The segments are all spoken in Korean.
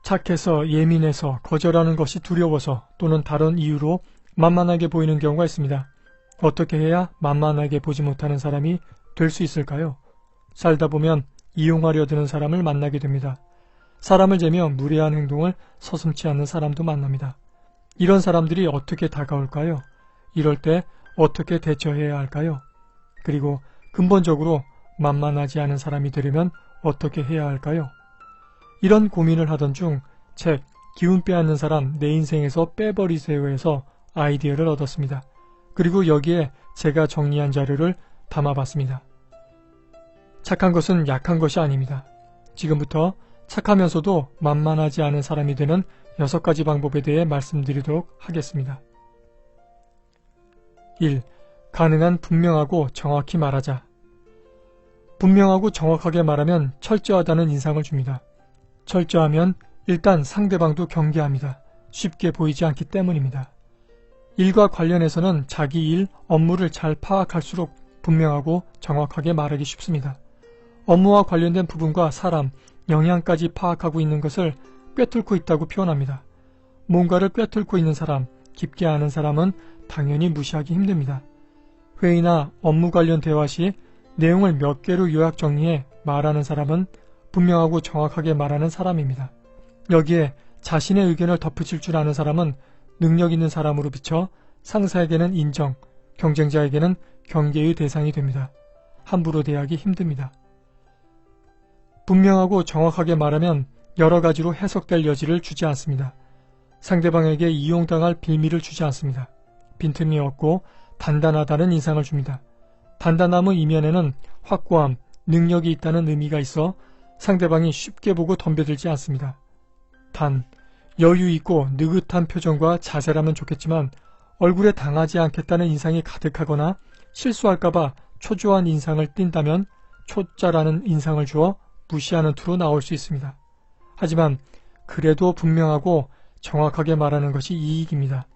착해서 예민해서 거절하는 것이 두려워서 또는 다른 이유로 만만하게 보이는 경우가 있습니다. 어떻게 해야 만만하게 보지 못하는 사람이 될 수 있을까요? 살다 보면 이용하려 드는 사람을 만나게 됩니다. 사람을 재며 무례한 행동을 서슴지 않는 사람도 만납니다. 이런 사람들이 어떻게 다가올까요? 이럴 때 어떻게 대처해야 할까요? 그리고 근본적으로 만만하지 않은 사람이 되려면 어떻게 해야 할까요? 이런 고민을 하던 중 책 기운 빼앗는 사람 내 인생에서 빼버리세요에서 아이디어를 얻었습니다. 그리고 여기에 제가 정리한 자료를 담아봤습니다. 착한 것은 약한 것이 아닙니다. 지금부터 착하면서도 만만하지 않은 사람이 되는 6가지 방법에 대해 말씀드리도록 하겠습니다. 1. 가능한 분명하고 정확히 말하자. 분명하고 정확하게 말하면 철저하다는 인상을 줍니다. 철저하면 일단 상대방도 경계합니다. 쉽게 보이지 않기 때문입니다. 일과 관련해서는 자기 일, 업무를 잘 파악할수록 분명하고 정확하게 말하기 쉽습니다. 업무와 관련된 부분과 사람, 영향까지 파악하고 있는 것을 꿰뚫고 있다고 표현합니다. 뭔가를 꿰뚫고 있는 사람, 깊게 아는 사람은 당연히 무시하기 힘듭니다. 회의나 업무 관련 대화 시 내용을 몇 개로 요약 정리해 말하는 사람은 분명하고 정확하게 말하는 사람입니다. 여기에 자신의 의견을 덧붙일 줄 아는 사람은 능력 있는 사람으로 비춰 상사에게는 인정, 경쟁자에게는 경계의 대상이 됩니다. 함부로 대하기 힘듭니다. 분명하고 정확하게 말하면 여러 가지로 해석될 여지를 주지 않습니다. 상대방에게 이용당할 빌미를 주지 않습니다. 빈틈이 없고 단단하다는 인상을 줍니다. 단단함의 이면에는 확고함, 능력이 있다는 의미가 있어 상대방이 쉽게 보고 덤벼들지 않습니다. 단, 여유 있고 느긋한 표정과 자세라면 좋겠지만 얼굴에 당하지 않겠다는 인상이 가득하거나 실수할까봐 초조한 인상을 띈다면 초짜라는 인상을 주어 무시하는 투로 나올 수 있습니다. 하지만 그래도 분명하고 정확하게 말하는 것이 이익입니다.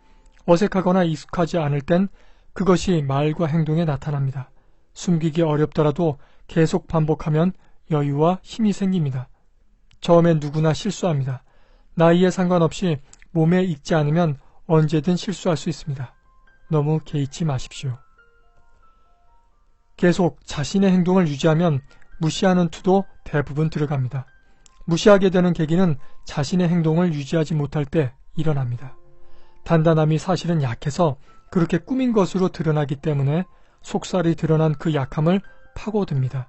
어색하거나 익숙하지 않을 땐 그것이 말과 행동에 나타납니다. 숨기기 어렵더라도 계속 반복하면 여유와 힘이 생깁니다. 처음엔 누구나 실수합니다. 나이에 상관없이 몸에 익지 않으면 언제든 실수할 수 있습니다. 너무 개의치 마십시오. 계속 자신의 행동을 유지하면 무시하는 투도 대부분 들어갑니다. 무시하게 되는 계기는 자신의 행동을 유지하지 못할 때 일어납니다. 단단함이 사실은 약해서 그렇게 꾸민 것으로 드러나기 때문에 속살이 드러난 그 약함을 파고듭니다.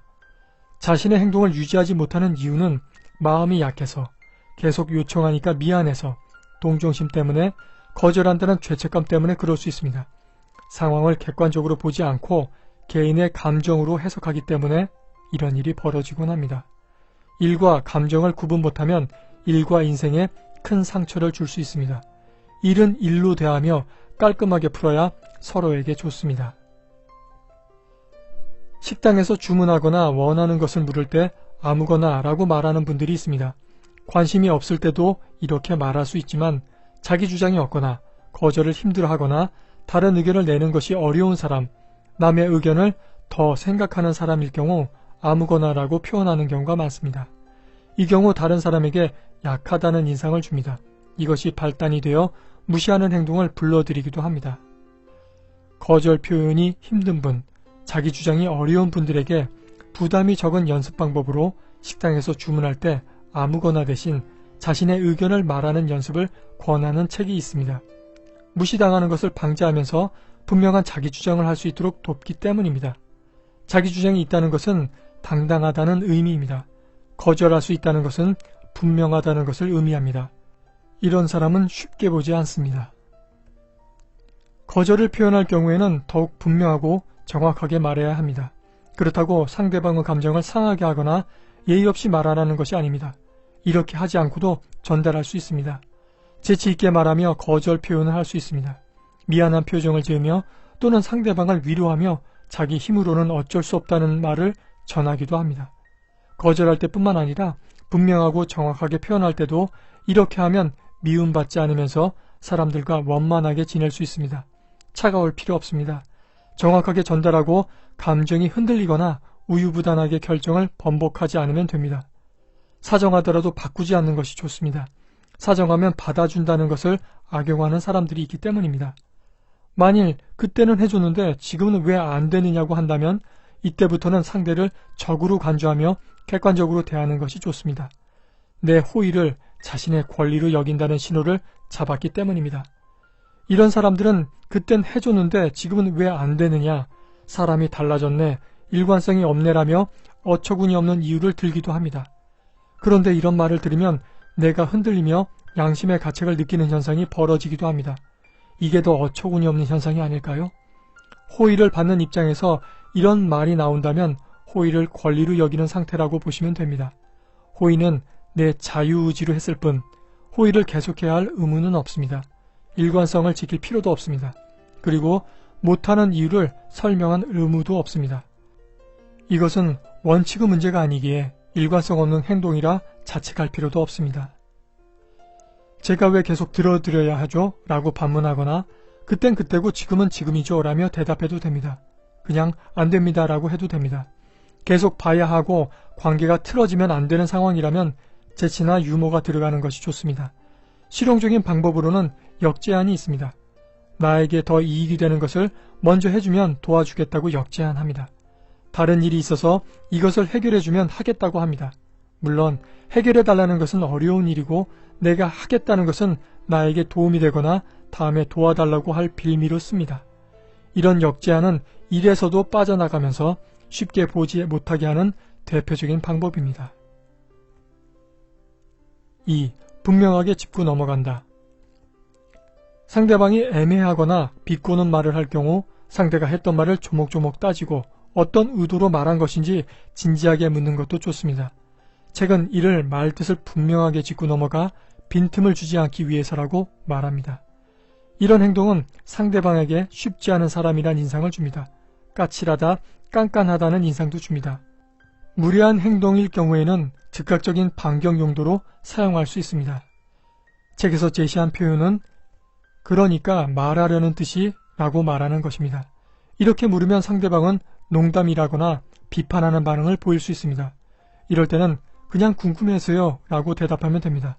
자신의 행동을 유지하지 못하는 이유는 마음이 약해서, 계속 요청하니까 미안해서, 동정심 때문에, 거절한다는 죄책감 때문에 그럴 수 있습니다. 상황을 객관적으로 보지 않고 개인의 감정으로 해석하기 때문에 이런 일이 벌어지곤 합니다. 일과 감정을 구분 못하면 일과 인생에 큰 상처를 줄 수 있습니다. 일은 일로 대하며 깔끔하게 풀어야 서로에게 좋습니다. 식당에서 주문하거나 원하는 것을 물을 때 아무거나 라고 말하는 분들이 있습니다. 관심이 없을 때도 이렇게 말할 수 있지만 자기 주장이 없거나 거절을 힘들어하거나 다른 의견을 내는 것이 어려운 사람, 남의 의견을 더 생각하는 사람일 경우 아무거나 라고 표현하는 경우가 많습니다. 이 경우 다른 사람에게 약하다는 인상을 줍니다. 이것이 발단이 되어 무시하는 행동을 불러들이기도 합니다. 거절 표현이 힘든 분, 자기 주장이 어려운 분들에게 부담이 적은 연습 방법으로 식당에서 주문할 때 아무거나 대신 자신의 의견을 말하는 연습을 권하는 책이 있습니다. 무시당하는 것을 방지하면서 분명한 자기 주장을 할 수 있도록 돕기 때문입니다. 자기 주장이 있다는 것은 당당하다는 의미입니다. 거절할 수 있다는 것은 분명하다는 것을 의미합니다. 이런 사람은 쉽게 보지 않습니다. 거절을 표현할 경우에는 더욱 분명하고 정확하게 말해야 합니다. 그렇다고 상대방의 감정을 상하게 하거나 예의 없이 말하라는 것이 아닙니다. 이렇게 하지 않고도 전달할 수 있습니다. 재치 있게 말하며 거절 표현을 할 수 있습니다. 미안한 표정을 지으며 또는 상대방을 위로하며 자기 힘으로는 어쩔 수 없다는 말을 전하기도 합니다. 거절할 때뿐만 아니라 분명하고 정확하게 표현할 때도 이렇게 하면 미움받지 않으면서 사람들과 원만하게 지낼 수 있습니다. 차가울 필요 없습니다. 정확하게 전달하고 감정이 흔들리거나 우유부단하게 결정을 번복하지 않으면 됩니다. 사정하더라도 바꾸지 않는 것이 좋습니다. 사정하면 받아준다는 것을 악용하는 사람들이 있기 때문입니다. 만일 그때는 해줬는데 지금은 왜 안 되느냐고 한다면 이때부터는 상대를 적으로 간주하며 객관적으로 대하는 것이 좋습니다. 내 호의를 자신의 권리로 여긴다는 신호를 잡았기 때문입니다. 이런 사람들은 그땐 해줬는데 지금은 왜 안 되느냐, 사람이 달라졌네, 일관성이 없네라며 어처구니 없는 이유를 들기도 합니다. 그런데 이런 말을 들으면 내가 흔들리며 양심의 가책을 느끼는 현상이 벌어지기도 합니다. 이게 더 어처구니 없는 현상이 아닐까요? 호의를 받는 입장에서 이런 말이 나온다면 호의를 권리로 여기는 상태라고 보시면 됩니다. 호의는 내 자유의지로 했을 뿐 호의를 계속해야 할 의무는 없습니다. 일관성을 지킬 필요도 없습니다. 그리고 못하는 이유를 설명한 의무도 없습니다. 이것은 원칙의 문제가 아니기에 일관성 없는 행동이라 자책할 필요도 없습니다. 제가 왜 계속 들어드려야 하죠? 라고 반문하거나 그땐 그때고 지금은 지금이죠 라며 대답해도 됩니다. 그냥 안 됩니다 라고 해도 됩니다. 계속 봐야 하고 관계가 틀어지면 안 되는 상황이라면 재치나 유머가 들어가는 것이 좋습니다. 실용적인 방법으로는 역제한이 있습니다. 나에게 더 이익이 되는 것을 먼저 해주면 도와주겠다고 역제한합니다. 다른 일이 있어서 이것을 해결해주면 하겠다고 합니다. 물론 해결해달라는 것은 어려운 일이고 내가 하겠다는 것은 나에게 도움이 되거나 다음에 도와달라고 할 빌미로 씁니다. 이런 역제한은 일에서도 빠져나가면서 쉽게 보지 못하게 하는 대표적인 방법입니다. 2. 분명하게 짚고 넘어간다. 상대방이 애매하거나 비꼬는 말을 할 경우 상대가 했던 말을 조목조목 따지고 어떤 의도로 말한 것인지 진지하게 묻는 것도 좋습니다. 책은 이를 말뜻을 분명하게 짚고 넘어가 빈틈을 주지 않기 위해서라고 말합니다. 이런 행동은 상대방에게 쉽지 않은 사람이란 인상을 줍니다. 까칠하다, 깐깐하다는 인상도 줍니다. 무례한 행동일 경우에는 즉각적인 반경 용도로 사용할 수 있습니다. 책에서 제시한 표현은 그러니까 말하려는 뜻이 라고 말하는 것입니다. 이렇게 물으면 상대방은 농담이라거나 비판하는 반응을 보일 수 있습니다. 이럴 때는 그냥 궁금해서요 라고 대답하면 됩니다.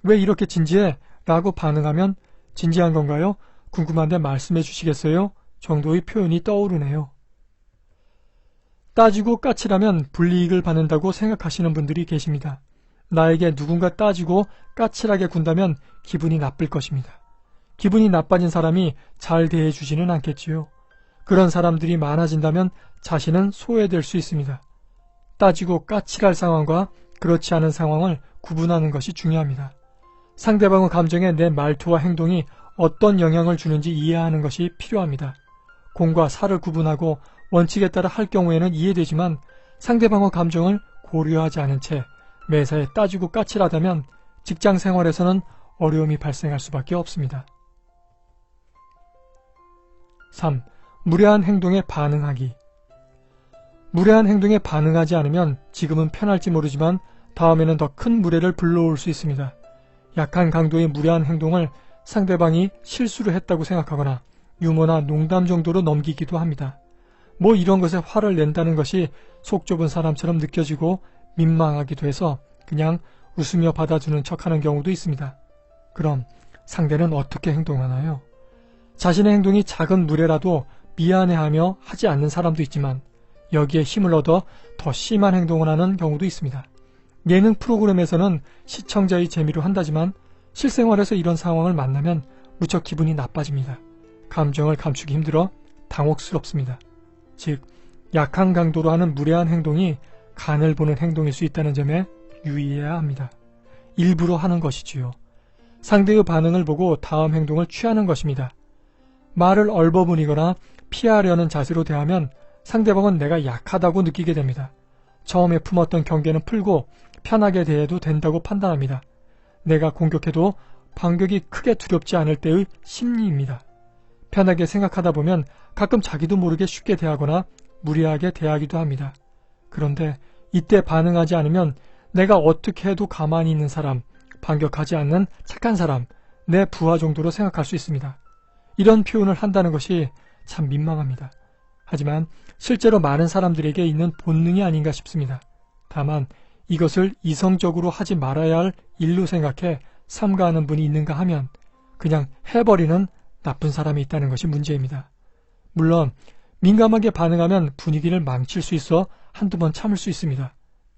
왜 이렇게 진지해? 라고 반응하면 진지한 건가요? 궁금한데 말씀해 주시겠어요? 정도의 표현이 떠오르네요. 따지고 까칠하면 불이익을 받는다고 생각하시는 분들이 계십니다. 나에게 누군가 따지고 까칠하게 군다면 기분이 나쁠 것입니다. 기분이 나빠진 사람이 잘 대해주지는 않겠지요. 그런 사람들이 많아진다면 자신은 소외될 수 있습니다. 따지고 까칠할 상황과 그렇지 않은 상황을 구분하는 것이 중요합니다. 상대방의 감정에 내 말투와 행동이 어떤 영향을 주는지 이해하는 것이 필요합니다. 공과 사를 구분하고 원칙에 따라 할 경우에는 이해되지만 상대방의 감정을 고려하지 않은 채 매사에 따지고 까칠하다면 직장 생활에서는 어려움이 발생할 수밖에 없습니다. 3. 무례한 행동에 반응하기. 무례한 행동에 반응하지 않으면 지금은 편할지 모르지만 다음에는 더 큰 무례를 불러올 수 있습니다. 약한 강도의 무례한 행동을 상대방이 실수를 했다고 생각하거나 유머나 농담 정도로 넘기기도 합니다. 뭐 이런 것에 화를 낸다는 것이 속 좁은 사람처럼 느껴지고 민망하기도 해서 그냥 웃으며 받아주는 척하는 경우도 있습니다. 그럼 상대는 어떻게 행동하나요? 자신의 행동이 작은 무례라도 미안해하며 하지 않는 사람도 있지만 여기에 힘을 얻어 더 심한 행동을 하는 경우도 있습니다. 예능 프로그램에서는 시청자의 재미로 한다지만 실생활에서 이런 상황을 만나면 무척 기분이 나빠집니다. 감정을 감추기 힘들어 당혹스럽습니다. 즉, 약한 강도로 하는 무례한 행동이 간을 보는 행동일 수 있다는 점에 유의해야 합니다. 일부러 하는 것이지요. 상대의 반응을 보고 다음 행동을 취하는 것입니다. 말을 얼버무리거나 피하려는 자세로 대하면 상대방은 내가 약하다고 느끼게 됩니다. 처음에 품었던 경계는 풀고 편하게 대해도 된다고 판단합니다. 내가 공격해도 반격이 크게 두렵지 않을 때의 심리입니다. 편하게 생각하다 보면 가끔 자기도 모르게 쉽게 대하거나 무리하게 대하기도 합니다. 그런데 이때 반응하지 않으면 내가 어떻게 해도 가만히 있는 사람, 반격하지 않는 착한 사람, 내 부하 정도로 생각할 수 있습니다. 이런 표현을 한다는 것이 참 민망합니다. 하지만 실제로 많은 사람들에게 있는 본능이 아닌가 싶습니다. 다만 이것을 이성적으로 하지 말아야 할 일로 생각해 삼가하는 분이 있는가 하면 그냥 해버리는 나쁜 사람이 있다는 것이 문제입니다. 물론 민감하게 반응하면 분위기를 망칠 수 있어 한두 번 참을 수 있습니다.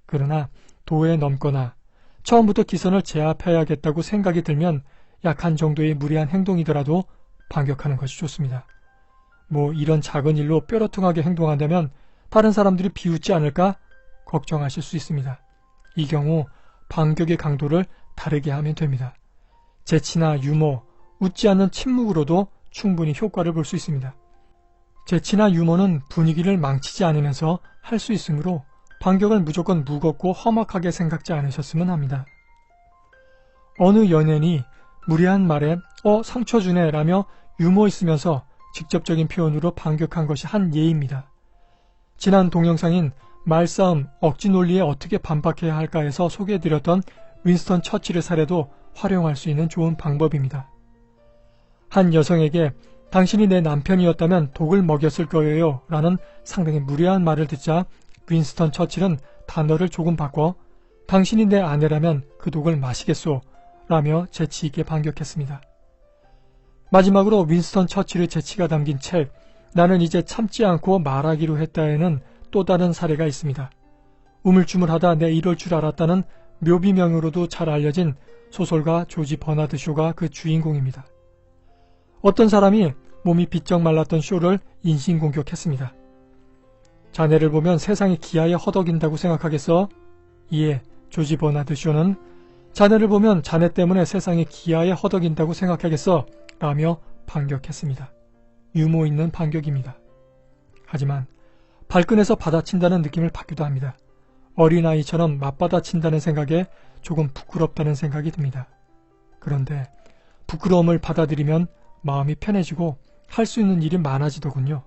그러나 도에 넘거나 처음부터 기선을 제압해야겠다고 생각이 들면 약한 정도의 무례한 행동이더라도 반격하는 것이 좋습니다. 이런 작은 일로 뾰루퉁하게 행동한다면 다른 사람들이 비웃지 않을까 걱정하실 수 있습니다. 이 경우 반격의 강도를 다르게 하면 됩니다. 재치나 유머, 웃지 않는 침묵으로도 충분히 효과를 볼 수 있습니다. 재치나 유머는 분위기를 망치지 않으면서 할 수 있으므로 반격을 무조건 무겁고 험악하게 생각지 않으셨으면 합니다. 어느 연예인이 무례한 말에 상처 주네 라며 유머 있으면서 직접적인 표현으로 반격한 것이 한 예입니다. 지난 동영상인 말싸움, 억지 논리에 어떻게 반박해야 할까에서 소개해드렸던 윈스턴 처칠의 사례도 활용할 수 있는 좋은 방법입니다. 한 여성에게 당신이 내 남편이었다면 독을 먹였을 거예요 라는 상당히 무례한 말을 듣자 윈스턴 처칠은 단어를 조금 바꿔 당신이 내 아내라면 그 독을 마시겠소 라며 재치있게 반격했습니다. 마지막으로 윈스턴 처칠의 재치가 담긴 책 나는 이제 참지 않고 말하기로 했다에는 또 다른 사례가 있습니다. 우물쭈물하다 내 이럴 줄 알았다는 묘비명으로도 잘 알려진 소설가 조지 버나드 쇼가 그 주인공입니다. 어떤 사람이 몸이 비쩍 말랐던 쇼를 인신공격했습니다. 자네를 보면 세상이 기아에 허덕인다고 생각하겠어? 이에 조지 버나드 쇼는 자네를 보면 자네 때문에 세상이 기아에 허덕인다고 생각하겠어? 라며 반격했습니다. 유머 있는 반격입니다. 하지만 발끈해서 받아친다는 느낌을 받기도 합니다. 어린아이처럼 맞받아친다는 생각에 조금 부끄럽다는 생각이 듭니다. 그런데 부끄러움을 받아들이면 마음이 편해지고 할 수 있는 일이 많아지더군요.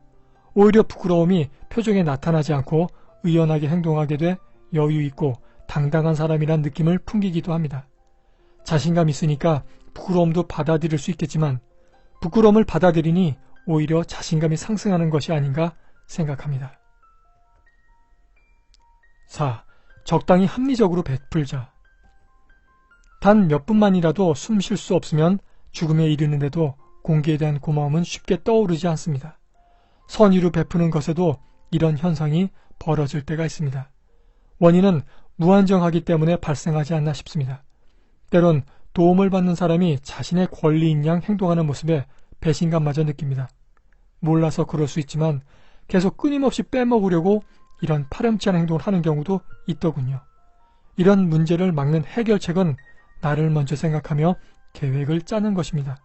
오히려 부끄러움이 표정에 나타나지 않고 의연하게 행동하게 돼 여유 있고 당당한 사람이란 느낌을 풍기기도 합니다. 자신감 있으니까 부끄러움도 받아들일 수 있겠지만 부끄러움을 받아들이니 오히려 자신감이 상승하는 것이 아닌가 생각합니다. 4. 적당히 합리적으로 베풀자. 단 몇 분만이라도 숨 쉴 수 없으면 죽음에 이르는데도 공기에 대한 고마움은 쉽게 떠오르지 않습니다. 선의로 베푸는 것에도 이런 현상이 벌어질 때가 있습니다. 원인은 무한정하기 때문에 발생하지 않나 싶습니다. 때론 도움을 받는 사람이 자신의 권리인 양 행동하는 모습에 배신감마저 느낍니다. 몰라서 그럴 수 있지만 계속 끊임없이 빼먹으려고 이런 파렴치한 행동을 하는 경우도 있더군요. 이런 문제를 막는 해결책은 나를 먼저 생각하며 계획을 짜는 것입니다.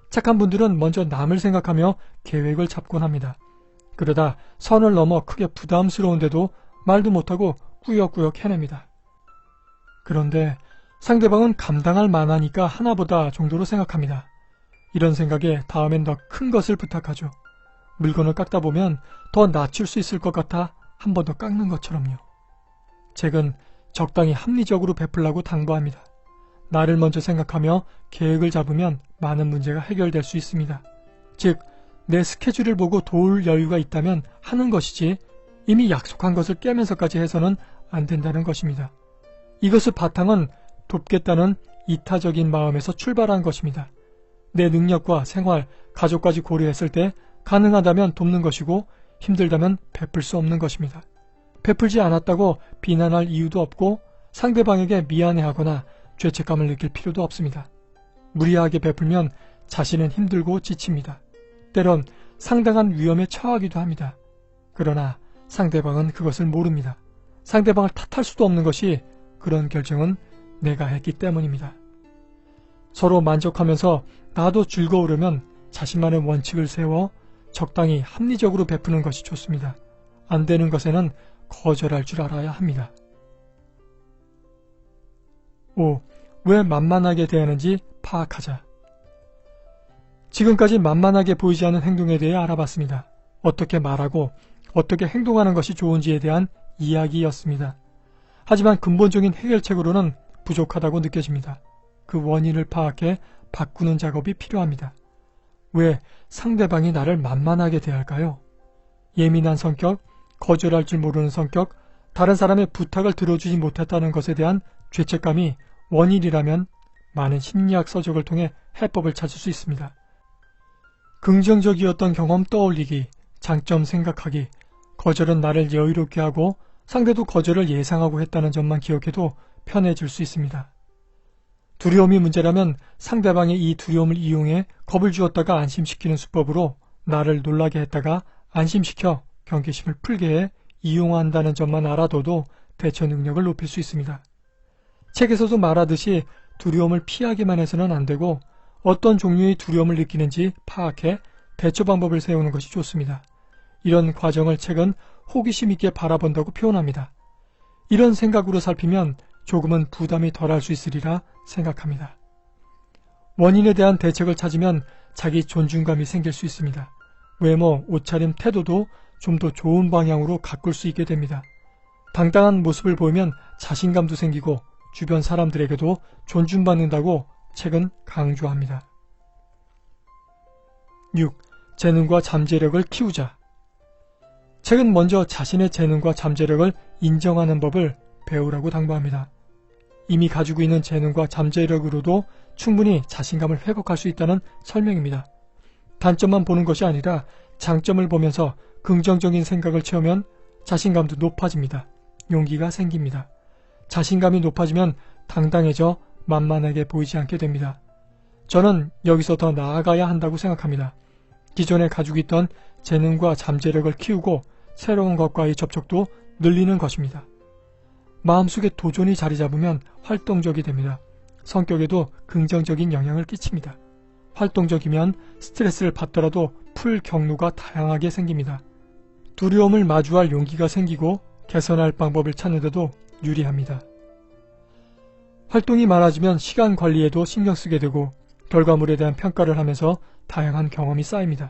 착한 분들은 먼저 남을 생각하며 계획을 잡곤 합니다. 그러다 선을 넘어 크게 부담스러운데도 말도 못하고 꾸역꾸역 해냅니다. 그런데 상대방은 감당할 만하니까 하나보다 정도로 생각합니다. 이런 생각에 다음엔 더 큰 것을 부탁하죠. 물건을 깎다 보면 더 낮출 수 있을 것 같아 한 번 더 깎는 것처럼요. 책은 적당히 합리적으로 베풀라고 당부합니다. 나를 먼저 생각하며 계획을 잡으면 많은 문제가 해결될 수 있습니다. 즉, 내 스케줄을 보고 도울 여유가 있다면 하는 것이지 이미 약속한 것을 깨면서까지 해서는 안 된다는 것입니다. 이것의 바탕은 돕겠다는 이타적인 마음에서 출발한 것입니다. 내 능력과 생활, 가족까지 고려했을 때 가능하다면 돕는 것이고 힘들다면 베풀 수 없는 것입니다. 베풀지 않았다고 비난할 이유도 없고 상대방에게 미안해하거나 죄책감을 느낄 필요도 없습니다. 무리하게 베풀면 자신은 힘들고 지칩니다. 때론 상당한 위험에 처하기도 합니다. 그러나 상대방은 그것을 모릅니다. 상대방을 탓할 수도 없는 것이 그런 결정은 내가 했기 때문입니다. 서로 만족하면서 나도 즐거우려면 자신만의 원칙을 세워 적당히 합리적으로 베푸는 것이 좋습니다. 안 되는 것에는 거절할 줄 알아야 합니다. 5. 왜 만만하게 대하는지 파악하자. 지금까지 만만하게 보이지 않는 행동에 대해 알아봤습니다. 어떻게 말하고 어떻게 행동하는 것이 좋은지에 대한 이야기였습니다. 하지만 근본적인 해결책으로는 부족하다고 느껴집니다. 그 원인을 파악해 바꾸는 작업이 필요합니다. 왜 상대방이 나를 만만하게 대할까요? 예민한 성격, 거절할 줄 모르는 성격, 다른 사람의 부탁을 들어주지 못했다는 것에 대한 죄책감이 원인이라면 많은 심리학 서적을 통해 해법을 찾을 수 있습니다. 긍정적이었던 경험 떠올리기, 장점 생각하기, 거절은 나를 여유롭게 하고 상대도 거절을 예상하고 했다는 점만 기억해도 편해질 수 있습니다. 두려움이 문제라면 상대방의 이 두려움을 이용해 겁을 주었다가 안심시키는 수법으로 나를 놀라게 했다가 안심시켜 경계심을 풀게 해 이용한다는 점만 알아둬도 대처 능력을 높일 수 있습니다. 책에서도 말하듯이 두려움을 피하기만 해서는 안 되고 어떤 종류의 두려움을 느끼는지 파악해 대처 방법을 세우는 것이 좋습니다. 이런 과정을 책은 호기심 있게 바라본다고 표현합니다. 이런 생각으로 살피면 조금은 부담이 덜할 수 있으리라 생각합니다. 원인에 대한 대책을 찾으면 자기 존중감이 생길 수 있습니다. 외모, 옷차림, 태도도 좀 더 좋은 방향으로 가꿀 수 있게 됩니다. 당당한 모습을 보이면 자신감도 생기고 주변 사람들에게도 존중받는다고 책은 강조합니다. 6. 재능과 잠재력을 키우자. 책은 먼저 자신의 재능과 잠재력을 인정하는 법을 배우라고 당부합니다. 이미 가지고 있는 재능과 잠재력으로도 충분히 자신감을 회복할 수 있다는 설명입니다. 단점만 보는 것이 아니라 장점을 보면서 긍정적인 생각을 채우면 자신감도 높아집니다. 용기가 생깁니다. 자신감이 높아지면 당당해져 만만하게 보이지 않게 됩니다. 저는 여기서 더 나아가야 한다고 생각합니다. 기존에 가지고 있던 재능과 잠재력을 키우고 새로운 것과의 접촉도 늘리는 것입니다. 마음속에 도전이 자리 잡으면 활동적이 됩니다. 성격에도 긍정적인 영향을 끼칩니다. 활동적이면 스트레스를 받더라도 풀 경로가 다양하게 생깁니다. 두려움을 마주할 용기가 생기고 개선할 방법을 찾는데도 유리합니다. 활동이 많아지면 시간 관리에도 신경 쓰게 되고 결과물에 대한 평가를 하면서 다양한 경험이 쌓입니다.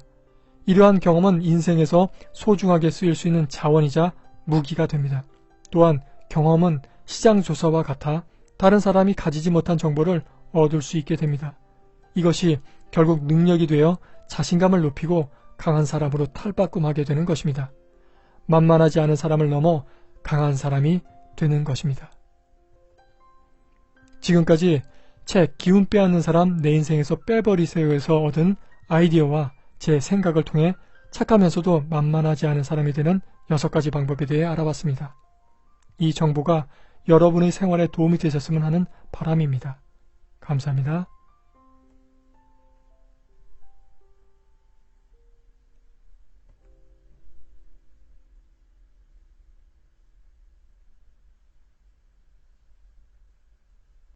이러한 경험은 인생에서 소중하게 쓰일 수 있는 자원이자 무기가 됩니다. 또한 경험은 시장 조사와 같아 다른 사람이 가지지 못한 정보를 얻을 수 있게 됩니다. 이것이 결국 능력이 되어 자신감을 높이고 강한 사람으로 탈바꿈하게 되는 것입니다. 만만하지 않은 사람을 넘어 강한 사람이 되는 것입니다. 지금까지 책 기운 빼앗는 사람 내 인생에서 빼버리세요에서 얻은 아이디어와 제 생각을 통해 착하면서도 만만하지 않은 사람이 되는 6가지 방법에 대해 알아봤습니다. 이 정보가 여러분의 생활에 도움이 되셨으면 하는 바람입니다. 감사합니다.